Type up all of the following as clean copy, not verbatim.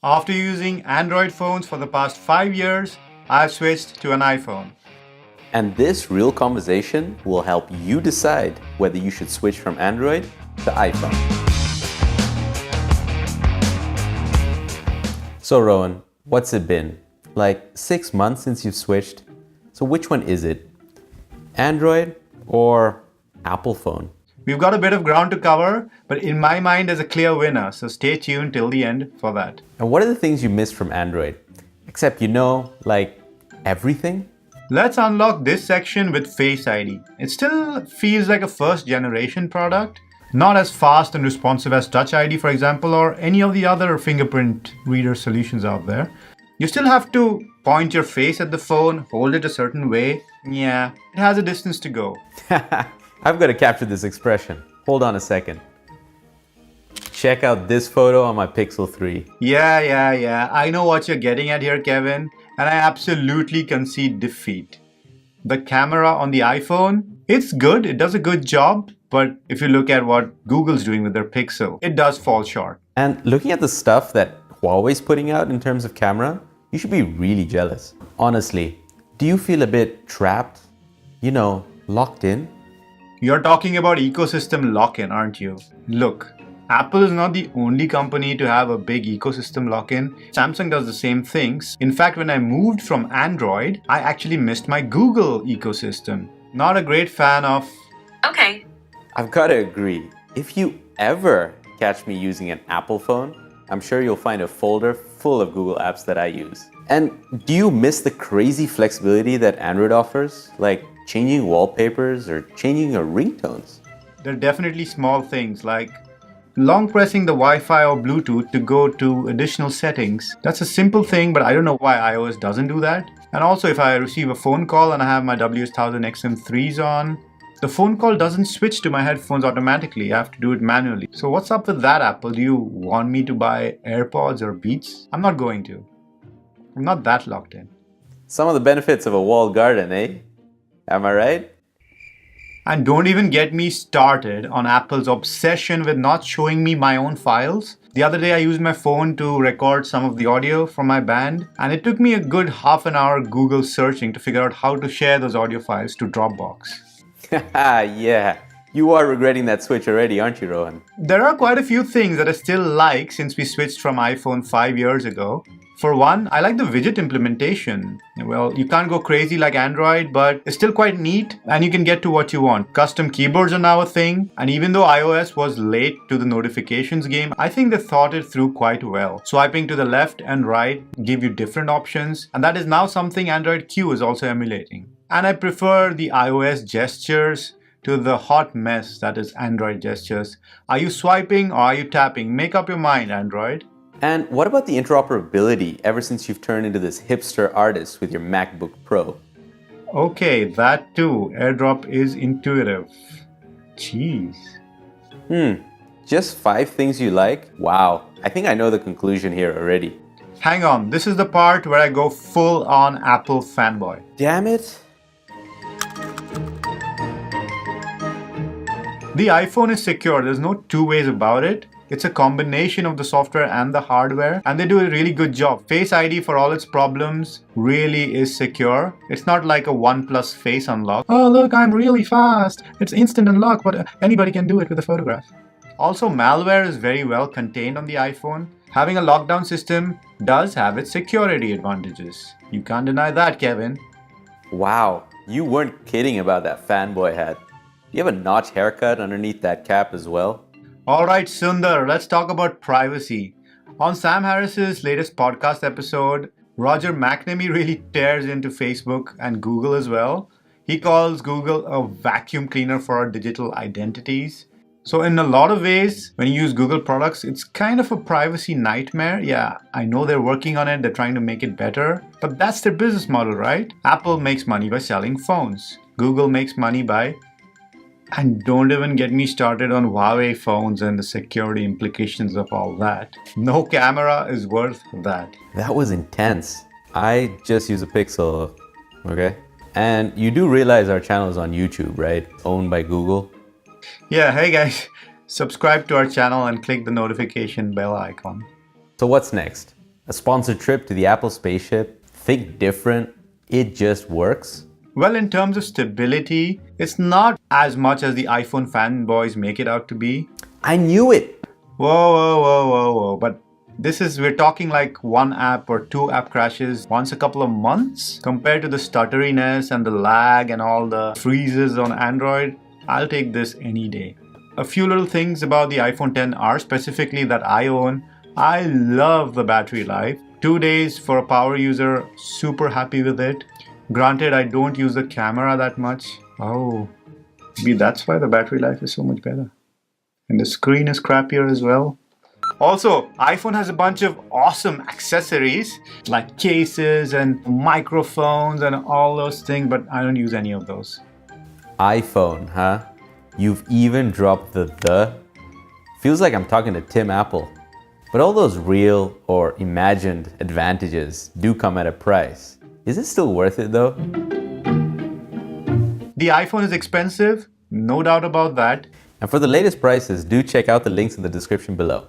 After using Android phones for the past 5 years, I've switched to an iPhone. And this real conversation will help you decide whether you should switch from Android to iPhone. So Rohan, what's it been? Like 6 months since you've switched? So which one is it? Android or Apple phone? We've got a bit of ground to cover, but in my mind there's a clear winner, so stay tuned till the end for that. And what are the things you missed from Android? Except like everything? Let's unlock this section with Face ID. It still feels like a first generation product, not as fast and responsive as Touch ID, for example, or any of the other fingerprint reader solutions out there. You still have to point your face at the phone, hold it a certain way. Yeah, it has a distance to go. I've got to capture this expression. Hold on a second. Check out this photo on my Pixel 3. Yeah. I know what you're getting at here, Kevin, and I absolutely concede defeat. The camera on the iPhone, it's good, it does a good job, but if you look at what Google's doing with their Pixel, it does fall short. And looking at the stuff that Huawei's putting out in terms of camera, you should be really jealous. Honestly, do you feel a bit trapped? Locked in? You're talking about ecosystem lock-in, aren't you? Look, Apple is not the only company to have a big ecosystem lock-in. Samsung does the same things. In fact, when I moved from Android, I actually missed my Google ecosystem. Not a great fan of... Okay. I've got to agree. If you ever catch me using an Apple phone, I'm sure you'll find a folder full of Google apps that I use. And do you miss the crazy flexibility that Android offers? Like changing wallpapers or changing your ringtones? There are definitely small things like long pressing the Wi-Fi or Bluetooth to go to additional settings. That's a simple thing, but I don't know why iOS doesn't do that. And also if I receive a phone call and I have my WS1000 XM3s on, the phone call doesn't switch to my headphones automatically. I have to do it manually. So what's up with that, Apple? Do you want me to buy AirPods or Beats? I'm not going to. I'm not that locked in. Some of the benefits of a walled garden, eh? Am I right? And don't even get me started on Apple's obsession with not showing me my own files. The other day I used my phone to record some of the audio from my band, and it took me a good half an hour Google searching to figure out how to share those audio files to Dropbox. Yeah, you are regretting that switch already, aren't you, Rohan? There are quite a few things that I still like since we switched from iPhone 5 years ago. For one, I like the widget implementation. Well, you can't go crazy like Android, but it's still quite neat and you can get to what you want. Custom keyboards are now a thing, and even though iOS was late to the notifications game, I think they thought it through quite well. Swiping to the left and right give you different options, and that is now something Android Q is also emulating. And I prefer the iOS gestures to the hot mess that is Android gestures. Are you swiping or are you tapping? Make up your mind, Android. And what about the interoperability ever since you've turned into this hipster artist with your MacBook Pro? Okay, that too. AirDrop is intuitive. Jeez. Just 5 things you like? Wow, I think I know the conclusion here already. Hang on, this is the part where I go full on Apple fanboy. Damn it. The iPhone is secure, there's no two ways about it. It's a combination of the software and the hardware, and they do a really good job. Face ID, for all its problems, really is secure. It's not like a OnePlus face unlock. Oh look, I'm really fast. It's instant unlock, but anybody can do it with a photograph. Also, malware is very well contained on the iPhone. Having a lockdown system does have its security advantages. You can't deny that, Kevin. Wow, you weren't kidding about that fanboy hat. Do you have a notch haircut underneath that cap as well? Alright, Sundar, let's talk about privacy. On Sam Harris's latest podcast episode, Roger McNamee really tears into Facebook and Google as well. He calls Google a vacuum cleaner for our digital identities. So in a lot of ways, when you use Google products, it's kind of a privacy nightmare. Yeah, I know they're working on it, they're trying to make it better, but that's their business model, right? Apple makes money by selling phones. Google makes money by... And don't even get me started on Huawei phones and the security implications of all that. No camera is worth that. That was intense. I just use a Pixel, okay? And you do realize our channel is on YouTube, right? Owned by Google. Yeah, hey guys, subscribe to our channel and click the notification bell icon. So what's next? A sponsored trip to the Apple spaceship? Think different. It just works. Well, in terms of stability, it's not as much as the iPhone fanboys make it out to be. I knew it. Whoa. But we're talking like one app or two app crashes once a couple of months compared to the stutteriness and the lag and all the freezes on Android. I'll take this any day. A few little things about the iPhone XR specifically that I own. I love the battery life. 2 days for a power user, super happy with it. Granted, I don't use the camera that much. Oh, maybe that's why the battery life is so much better. And the screen is crappier as well. Also, iPhone has a bunch of awesome accessories like cases and microphones and all those things, but I don't use any of those. iPhone, huh? You've even dropped the. Feels like I'm talking to Tim Apple. But all those real or imagined advantages do come at a price. Is it still worth it though? The iPhone is expensive, no doubt about that. And for the latest prices, do check out the links in the description below.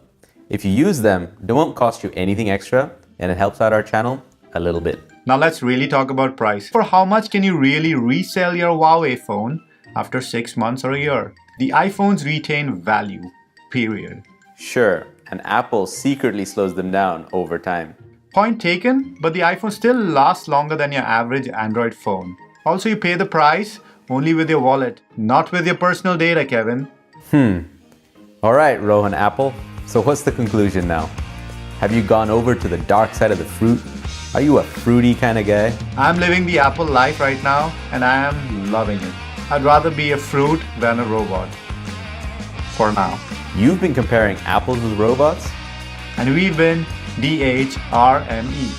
If you use them, they won't cost you anything extra, and it helps out our channel a little bit. Now let's really talk about price. For how much can you really resell your Huawei phone after 6 months or a year? The iPhones retain value, period. Sure, and Apple secretly slows them down over time. Point taken, but the iPhone still lasts longer than your average Android phone. Also, you pay the price only with your wallet, not with your personal data, Kevin. All right, Rohan Apple. So what's the conclusion now? Have you gone over to the dark side of the fruit? Are you a fruity kind of guy? I'm living the Apple life right now, and I am loving it. I'd rather be a fruit than a robot. For now. You've been comparing apples with robots? And we've been DHRME.